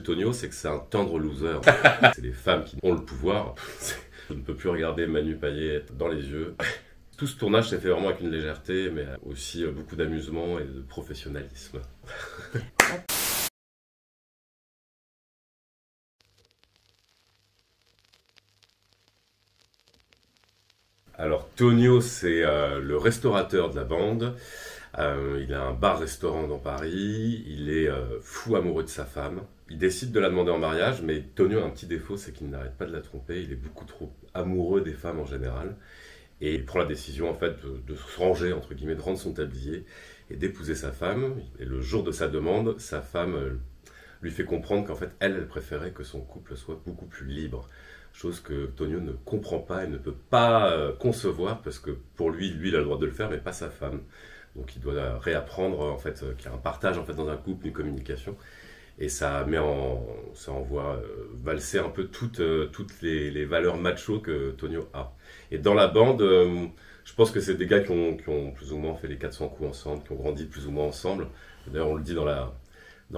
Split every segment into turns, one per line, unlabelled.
Tonio, c'est que c'est un tendre loser. C'est les femmes qui ont le pouvoir. Je ne peux plus regarder Manu Payet dans les yeux. Tout ce tournage s'est fait vraiment avec une légèreté, mais aussi beaucoup d'amusement et de professionnalisme. Alors Tonio, c'est le restaurateur de la bande. Il a un bar-restaurant dans Paris. Il est fou amoureux de sa femme. Il décide de la demander en mariage, mais Tonio a un petit défaut, c'est qu'il n'arrête pas de la tromper. Il est beaucoup trop amoureux des femmes en général. Et il prend la décision en fait de se ranger, entre guillemets, de rendre son tablier et d'épouser sa femme. Et le jour de sa demande, sa femme lui fait comprendre qu'en fait, elle préférait que son couple soit beaucoup plus libre. Chose que Tonio ne comprend pas et ne peut pas concevoir, parce que pour lui, il a le droit de le faire, mais pas sa femme. Donc il doit réapprendre en fait qu'il y a un partage en fait dans un couple, une communication. Et ça envoie valser un peu toutes les valeurs macho que Tonio a. Et dans la bande, je pense que c'est des gars qui ont plus ou moins fait les 400 coups ensemble, qui ont grandi plus ou moins ensemble. D'ailleurs, on le dit dans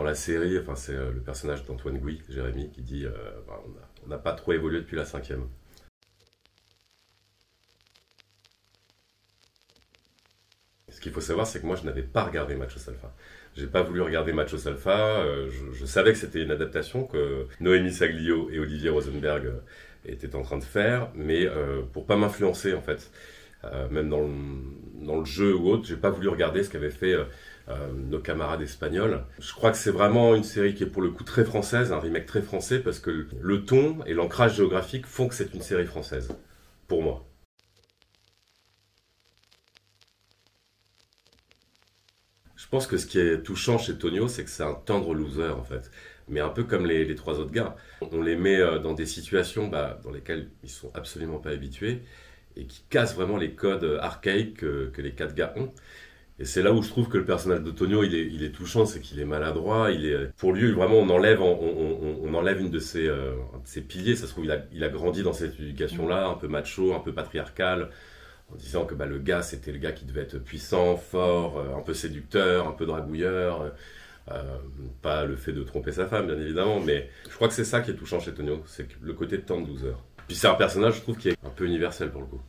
la série, enfin, c'est le personnage d'Antoine Gouy, Jérémy, qui dit on n'a pas trop évolué depuis la 5e. Ce qu'il faut savoir, c'est que moi, je n'avais pas regardé Machos Alpha. J'ai pas voulu regarder Machos Alpha. Je savais que c'était une adaptation que Noémie Saglio et Olivier Rosenberg étaient en train de faire, mais pour pas m'influencer en fait, même dans le jeu ou autre, j'ai pas voulu regarder ce qu'avaient fait nos camarades espagnols. Je crois que c'est vraiment une série qui est pour le coup très française, un remake très français, parce que le ton et l'ancrage géographique font que c'est une série française, pour moi. Je pense que ce qui est touchant chez Tonio, c'est que c'est un tendre loser en fait. Mais un peu comme les trois autres gars. On les met dans des situations dans lesquelles ils sont absolument pas habitués et qui cassent vraiment les codes archaïques que les quatre gars ont. Et c'est là où je trouve que le personnage de Tonio, il est touchant, c'est qu'il est maladroit. Pour lui, vraiment, on enlève un de ses piliers. Ça se trouve, il a grandi dans cette éducation-là, un peu macho, un peu patriarcal, en disant que le gars, c'était le gars qui devait être puissant, fort, un peu séducteur, un peu dragouilleur. Pas le fait de tromper sa femme, bien évidemment, mais je crois que c'est ça qui est touchant chez Tonio, c'est le côté de tendre loser. Puis c'est un personnage, je trouve, qui est un peu universel pour le coup.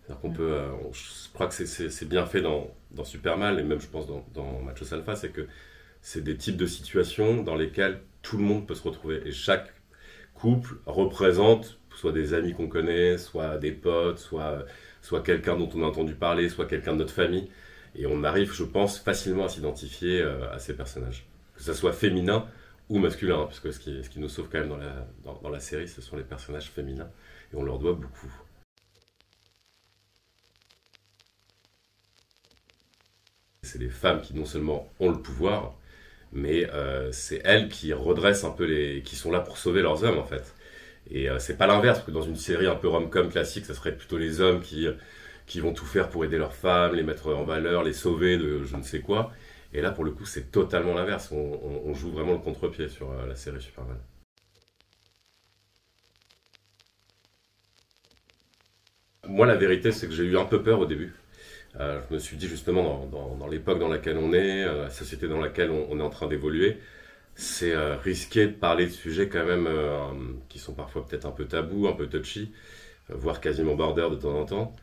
C'est-à-dire qu'on peut, je crois que c'est bien fait dans Superman, et même je pense dans Machos Alpha, c'est que c'est des types de situations dans lesquelles tout le monde peut se retrouver. Et chaque couple représente soit des amis qu'on connaît, soit des potes, soit quelqu'un dont on a entendu parler, soit quelqu'un de notre famille. Et on arrive, je pense, facilement à s'identifier à ces personnages. Que ce soit féminin ou masculin, hein, parce que ce qui nous sauve quand même dans la série, ce sont les personnages féminins. Et on leur doit beaucoup. C'est les femmes qui non seulement ont le pouvoir, mais c'est elles qui redressent un peu qui sont là pour sauver leurs hommes en fait. Et c'est pas l'inverse, parce que dans une série un peu rom-com classique, ça serait plutôt les hommes qui vont tout faire pour aider leurs femmes, les mettre en valeur, les sauver de je ne sais quoi. Et là, pour le coup, c'est totalement l'inverse. On joue vraiment le contre-pied sur la série Superman. Moi, la vérité, c'est que j'ai eu un peu peur au début. Je me suis dit justement, dans l'époque dans laquelle on est, la société dans laquelle on est en train d'évoluer, c'est risqué de parler de sujets quand même qui sont parfois peut-être un peu tabous, un peu touchy, voire quasiment border de temps en temps.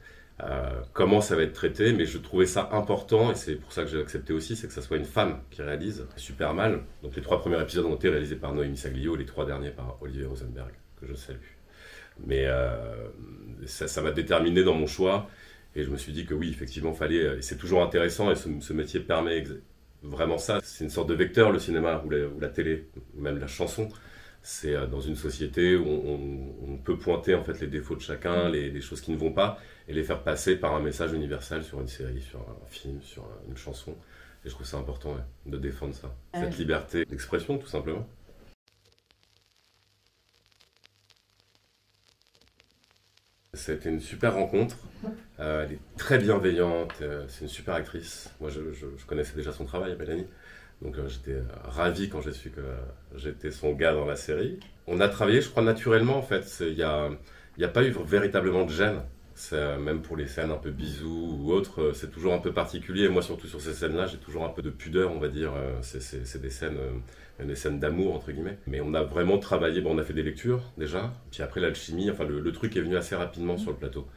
Comment ça va être traité, mais je trouvais ça important, et c'est pour ça que j'ai accepté aussi, c'est que ça soit une femme qui réalise Superman. Donc les 3 premiers épisodes ont été réalisés par Noémie Saglio, les 3 derniers par Olivier Rosenberg, que je salue. Mais ça m'a déterminé dans mon choix, et je me suis dit que oui, effectivement, fallait, et c'est toujours intéressant, et ce métier permet vraiment ça. C'est une sorte de vecteur, le cinéma, ou la télé, ou même la chanson. C'est dans une société où on peut pointer en fait les défauts de chacun, les choses qui ne vont pas, et les faire passer par un message universel sur une série, sur un film, sur une chanson. Et je trouve ça important de défendre ça, cette liberté d'expression tout simplement. C'était une super rencontre, elle est très bienveillante, c'est une super actrice. Moi je connaissais déjà son travail, Mélanie. Donc j'étais ravi quand j'ai su que j'étais son gars dans la série. On a travaillé, je crois, naturellement en fait. Il y a pas eu véritablement de gêne. Même pour les scènes un peu bisous ou autres, c'est toujours un peu particulier. Moi, surtout sur ces scènes-là, j'ai toujours un peu de pudeur, on va dire. C'est des scènes d'amour, entre guillemets. Mais on a vraiment travaillé, bon, on a fait des lectures déjà, puis après l'alchimie, enfin le truc est venu assez rapidement sur le plateau.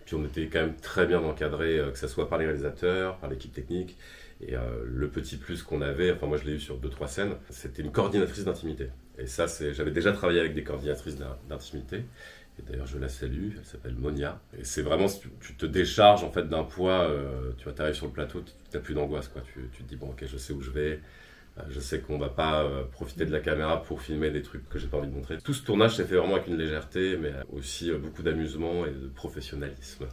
Puis on était quand même très bien encadré, que ce soit par les réalisateurs, par l'équipe technique. Et le petit plus qu'on avait, enfin moi je l'ai eu sur 2-3 scènes, c'était une coordinatrice d'intimité. Et ça, j'avais déjà travaillé avec des coordinatrices d'intimité. Et d'ailleurs, je la salue, elle s'appelle Monia. Et c'est vraiment, si tu te décharges en fait d'un poids, tu vois, t'arrives sur le plateau, tu n'as plus d'angoisse, quoi. Tu te dis, bon, ok, je sais où je vais, je sais qu'on va pas profiter de la caméra pour filmer des trucs que j'ai pas envie de montrer. Tout ce tournage s'est fait vraiment avec une légèreté, mais aussi beaucoup d'amusement et de professionnalisme.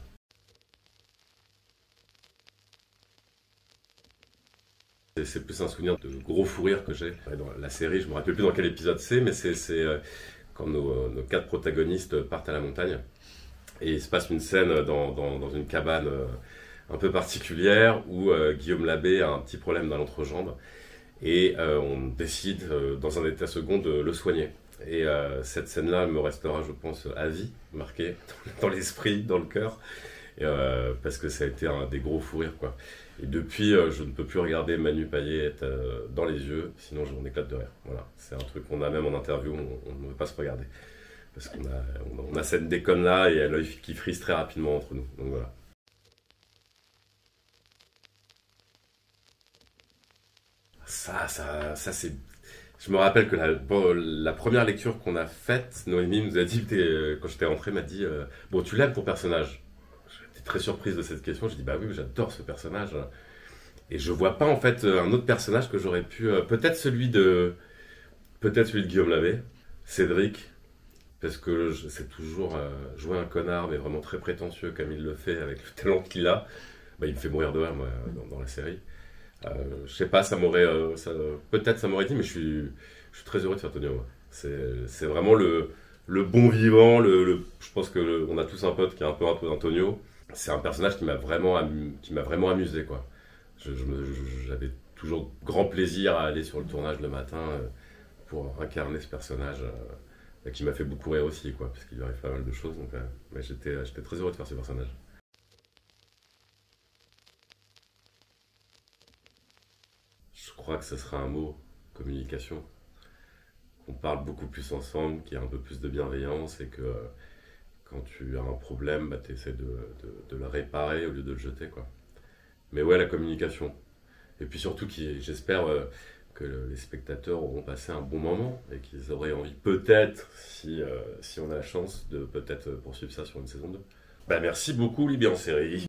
C'est plus un souvenir de gros fou rire que j'ai. Dans la série, je me rappelle plus dans quel épisode c'est, mais c'est quand nos 4 protagonistes partent à la montagne. Et il se passe une scène dans une cabane un peu particulière où Guillaume Labbé a un petit problème dans l'entrejambe. Et on décide, dans un état second, de le soigner. Et cette scène-là me restera, je pense, à vie, marquée dans l'esprit, dans le cœur. Parce que ça a été un des gros fous rires, quoi. Et depuis, je ne peux plus regarder Manu Payet dans les yeux, sinon j'en éclate de rire. Voilà, c'est un truc qu'on a même en interview, on ne veut pas se regarder. Parce qu'on a cette déconne-là et l'œil qui frise très rapidement entre nous. Donc voilà. Ça c'est... Je me rappelle que la première lecture qu'on a faite, Noémie nous a dit, quand j'étais rentré, m'a dit bon, tu l'aimes ton personnage? J'étais très surprise de cette question. J'ai dit bah oui, j'adore ce personnage. Et je vois pas en fait un autre personnage que j'aurais pu. Peut-être celui de Guillaume Labbé, Cédric, parce que c'est toujours jouer un connard, mais vraiment très prétentieux comme il le fait avec le talent qu'il a. Bah, il me fait mourir de rire moi, dans la série. Je sais pas, peut-être ça m'aurait dit, mais je suis très heureux de faire Tonio. Moi. C'est vraiment le bon vivant. Je pense que on a tous un pote qui est un peu Antonio. C'est un personnage qui m'a vraiment amusé, quoi. J'avais toujours grand plaisir à aller sur le tournage le matin pour incarner ce personnage qui m'a fait beaucoup rire aussi, quoi, parce qu'il lui arrive pas mal de choses. Donc, mais j'étais très heureux de faire ce personnage. Je crois que ce sera un mot, communication. On parle beaucoup plus ensemble, qu'il y a un peu plus de bienveillance et que quand tu as un problème, bah, tu essaies de le réparer au lieu de le jeter, quoi. Mais ouais, la communication. Et puis surtout, j'espère que les spectateurs auront passé un bon moment et qu'ils auraient envie, peut-être, si on a la chance, de peut-être poursuivre ça sur une saison 2. Bah, merci beaucoup, Libé en série.